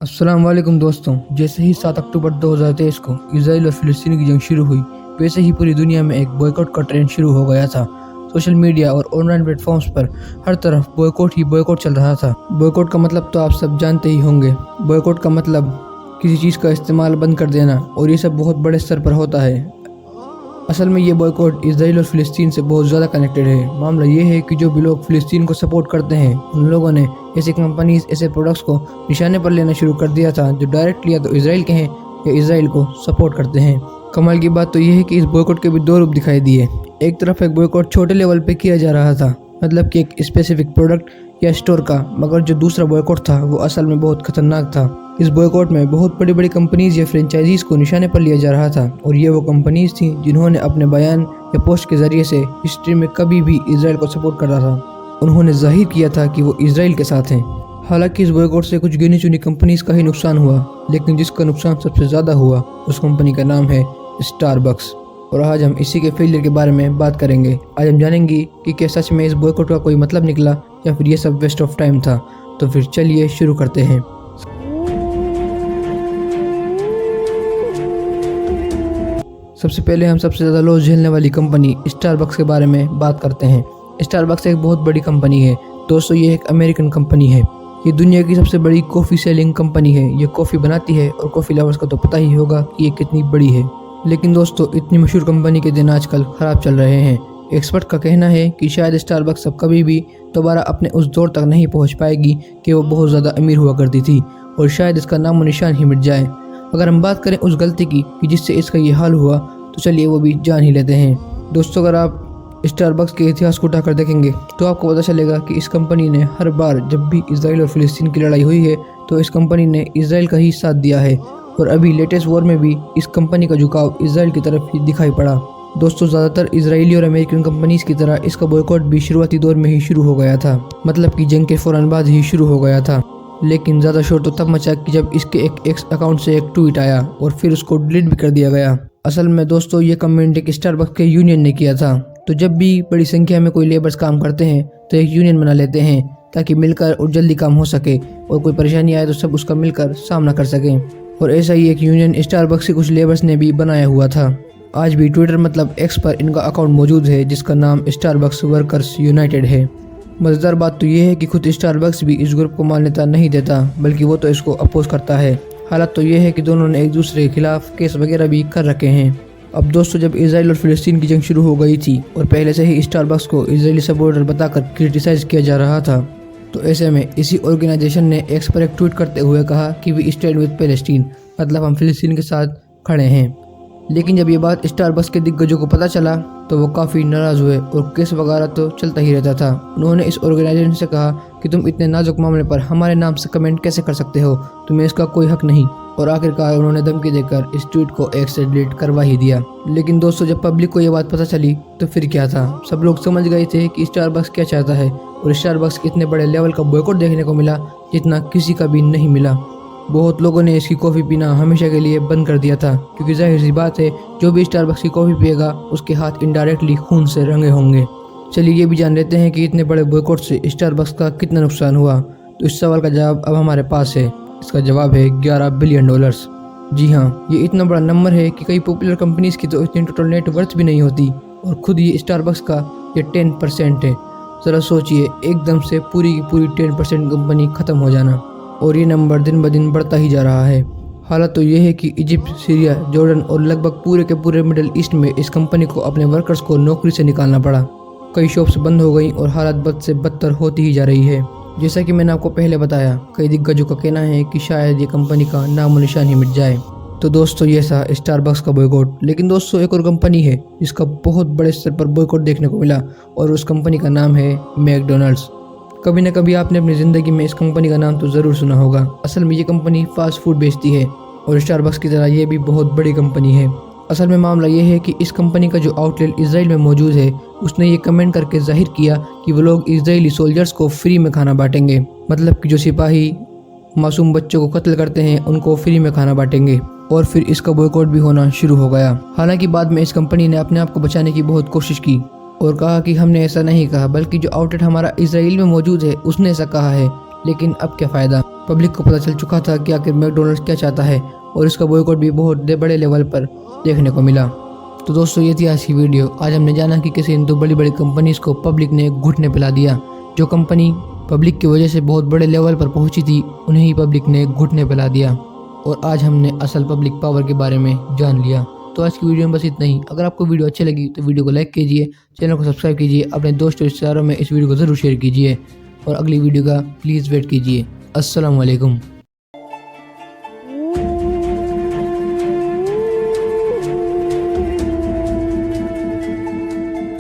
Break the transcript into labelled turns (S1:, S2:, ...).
S1: अस्सलाम वालेकुम दोस्तों। जैसे ही 7 अक्टूबर 2023 को इसराइल और फिलिस्तीन की जंग शुरू हुई, वैसे ही पूरी दुनिया में एक बॉयकॉट का ट्रेंड शुरू हो गया था। सोशल मीडिया और ऑनलाइन प्लेटफॉर्म्स पर हर तरफ बॉयकॉट ही बॉयकॉट चल रहा था। बॉयकॉट का मतलब तो आप सब जानते ही होंगे। बॉयकॉट का मतलब किसी चीज़ का इस्तेमाल बंद कर देना, और ये सब बहुत बड़े स्तर पर होता है। असल में ये बॉयकॉट इसराइल और फिलिस्तीन से बहुत ज़्यादा कनेक्टेड है। मामला ये है कि जो भी लोग फिलिस्तीन को सपोर्ट करते हैं, उन लोगों ने ऐसी कंपनीज, ऐसे प्रोडक्ट्स को निशाने पर लेना शुरू कर दिया था जो डायरेक्टली या तो इसराइल के हैं या इसराइल को सपोर्ट करते हैं। कमाल की बात तो ये है कि इस बॉयकॉट के भी दो रूप दिखाई दिए। एक तरफ एक बॉयकॉट छोटे लेवल पे किया जा रहा था, मतलब कि एक स्पेसिफिक प्रोडक्ट या स्टोर का, मगर जो दूसरा बॉयकॉट था वो असल में बहुत खतरनाक था। इस बॉयकॉट में बहुत बड़ी बड़ी कंपनीज या फ्रेंचाइजीज को निशाने पर लिया जा रहा था, और ये वो कंपनीज थी जिन्होंने अपने बयान या पोस्ट के जरिए से हिस्ट्री में कभी भी इसराइल को सपोर्ट कर रहा था। उन्होंने जाहिर किया था कि वो इसराइल के साथ हैं। हालांकि इस बॉयकॉट से कुछ गिनी चुनी कंपनीज का ही नुकसान हुआ, लेकिन जिसका नुकसान सबसे ज़्यादा हुआ उस कंपनी का नाम है स्टारबक्स। और आज हम इसी के फेलियर के बारे में बात करेंगे। आज हम जानेंगे कि क्या सच में इस बॉयकॉट का कोई मतलब निकला या फिर ये सब वेस्ट ऑफ टाइम था। तो फिर चलिए शुरू करते हैं। सबसे पहले हम सबसे ज़्यादा लॉस झेलने वाली कंपनी स्टारबक्स के बारे में बात करते हैं। स्टारबक्स एक बहुत बड़ी कंपनी है दोस्तों। ये एक अमेरिकन कंपनी है। ये दुनिया की सबसे बड़ी कॉफ़ी सेलिंग कंपनी है। ये कॉफ़ी बनाती है, और कॉफ़ी लवर्स को तो पता ही होगा कि ये कितनी बड़ी है। लेकिन दोस्तों, इतनी मशहूर कंपनी के दिन आजकल ख़राब चल रहे हैं। एक्सपर्ट का कहना है कि शायद स्टारबक्स अब कभी भी दोबारा अपने उस दौर तक नहीं पहुंच पाएगी कि वो बहुत ज़्यादा अमीर हुआ करती थी, और शायद इसका नामो निशान ही मिट जाए। अगर हम बात करें उस गलती की कि जिससे इसका ये हाल हुआ, तो चलिए वो भी जान ही लेते हैं। दोस्तों, अगर आप स्टारबक्स के इतिहास को उठाकर देखेंगे तो आपको पता चलेगा कि इस कंपनी ने हर बार जब भी इसराइल और फिलिस्तीन की लड़ाई हुई है, तो इस कंपनी ने इसराइल का ही साथ दिया है। और अभी लेटेस्ट वॉर में भी इस कंपनी का झुकाव इसराइल की तरफ ही दिखाई पड़ा। दोस्तों, ज़्यादातर इजरायली और अमेरिकन कंपनीज की तरह इसका बॉयकॉट भी शुरुआती दौर में ही शुरू हो गया था, मतलब कि जंग के फौरन बाद ही शुरू हो गया था। लेकिन ज़्यादा शोर तो तब मचा कि जब इसके एक एक्स अकाउंट से एक ट्वीट आया और फिर उसको डिलीट भी कर दिया गया। असल में दोस्तों, ये कमेंट एक स्टारबक्स के यूनियन ने किया था। तो जब भी बड़ी संख्या में कोई लेबर्स काम करते हैं तो एक यूनियन बना लेते हैं, ताकि मिलकर और जल्दी काम हो सके, और कोई परेशानी आए तो सब उसका मिलकर सामना कर सकें। और ऐसा ही एक यूनियन स्टारबक्स के कुछ लेबर्स ने भी बनाया हुआ था। आज भी ट्विटर मतलब एक्स पर इनका अकाउंट मौजूद है, जिसका नाम स्टारबक्स वर्कर्स यूनाइटेड है। मज़ेदार बात तो ये है कि खुद स्टारबक्स भी इस ग्रुप को मान्यता नहीं देता, बल्कि वो तो इसको अपोज करता है। हालत तो ये है कि दोनों ने एक दूसरे के खिलाफ केस वगैरह भी कर रखे हैं। अब दोस्तों, जब इसराइल और फिलिस्तीन की जंग शुरू हो गई थी और पहले से ही स्टारबक्स को इजरायली सपोर्टर बताकर क्रिटिसाइज किया जा रहा था, तो ऐसे में इसी ऑर्गेनाइजेशन ने एक्स पर एक ट्वीट करते हुए कहा कि वी स्टैंड विद पैलेस्टीन, मतलब हम फिलिस्तीन के साथ खड़े हैं। लेकिन जब ये बात स्टारबक्स के दिग्गजों को पता चला तो वो काफ़ी नाराज़ हुए, और केस वगैरह तो चलता ही रहता था। उन्होंने इस ऑर्गेनाइजेशन से कहा कि तुम इतने नाजुक मामले पर हमारे नाम से कमेंट कैसे कर सकते हो, तुम्हें इसका कोई हक नहीं। और आखिरकार उन्होंने धमकी देकर इस ट्वीट को एक्स से डिलीट करवा ही दिया। लेकिन दोस्तों, जब पब्लिक को ये बात पता चली तो फिर क्या था, सब लोग समझ गए थे कि स्टारबक्स क्या चाहता है, और स्टारबक्स इतने बड़े लेवल का बॉयकॉट देखने को मिला जितना किसी का भी नहीं मिला। बहुत लोगों ने इसकी कॉफ़ी पीना हमेशा के लिए बंद कर दिया था, क्योंकि जाहिर सी बात है, जो भी स्टारबक्स की कॉफ़ी पिएगा उसके हाथ इनडायरेक्टली खून से रंगे होंगे। चलिए ये भी जान लेते हैं कि इतने बड़े बॉयकॉट से स्टारबक्स का कितना नुकसान हुआ। तो इस सवाल का जवाब अब हमारे पास है। इसका जवाब है $11 बिलियन। जी हाँ, ये इतना बड़ा नंबर है कि कई पॉपुलर कंपनीज की तो इतनी टोटल नेटवर्थ भी नहीं होती, और खुद ये स्टारबक्स का ये 10% है। ज़रा सोचिए, एकदम से पूरी की पूरी 10% कंपनी ख़त्म हो जाना, और ये नंबर दिन ब दिन बढ़ता ही जा रहा है। हालत तो ये है कि इजिप्ट, सीरिया, जॉर्डन और लगभग पूरे के पूरे मिडिल ईस्ट में इस कंपनी को अपने वर्कर्स को नौकरी से निकालना पड़ा। कई शॉप्स बंद हो गई और हालत बद से बदतर होती ही जा रही है। जैसा कि मैंने आपको पहले बताया, कई दिग्गजों का कहना है कि शायद ये कंपनी का नामो निशान ही मिट जाए। तो दोस्तों, ये था स्टारबक्स का बॉयकॉट। लेकिन दोस्तों, एक और कंपनी है जिसका बहुत बड़े स्तर पर बॉयकॉट देखने को मिला, और उस कंपनी का नाम है मैकडोनल्ड्स। कभी न कभी आपने अपनी ज़िंदगी में इस कंपनी का नाम तो ज़रूर सुना होगा। असल में ये कंपनी फास्ट फूड बेचती है, और स्टारबक्स की तरह ये भी बहुत बड़ी कंपनी है। असल में मामला ये है कि इस कंपनी का जो आउटलेट इसराइल में मौजूद है, उसने ये कमेंट करके जाहिर किया कि वो लोग इसराइली सोल्जर्स को फ्री में खाना बांटेंगे, मतलब कि जो सिपाही मासूम बच्चों को कत्ल करते हैं उनको फ्री में खाना बांटेंगे। और फिर इसका बॉयकॉट भी होना शुरू हो गया। हालांकि बाद में इस कंपनी ने अपने आप को बचाने की बहुत कोशिश की और कहा कि हमने ऐसा नहीं कहा, बल्कि जो आउटलेट हमारा इसराइल में मौजूद है उसने ऐसा कहा है। लेकिन अब क्या फ़ायदा। पब्लिक को पता चल चुका था कि आखिर मैकडोनल्ड्स क्या चाहता है और इसका बॉयकॉट भी बहुत बड़े लेवल पर देखने को मिला। तो दोस्तों ये थी आज की वीडियो। आज हमने जाना कि कैसे इन दो बड़ी बड़ी कंपनीज को पब्लिक ने घुटने पिला दिया। जो कंपनी पब्लिक की वजह से बहुत बड़े लेवल पर पहुंची थी उन्हें ही पब्लिक ने घुटने पिला दिया। और आज हमने असल पब्लिक पावर के बारे में जान लिया। तो आज की वीडियो में बस इतना ही। अगर आपको वीडियो अच्छी लगी तो वीडियो को लाइक कीजिए, चैनल को सब्सक्राइब कीजिए, अपने दोस्तों रिश्तेदारों में इस वीडियो को ज़रूर शेयर कीजिए और अगली वीडियो का प्लीज़ वेट कीजिए। अस्सलाम वालेकुम।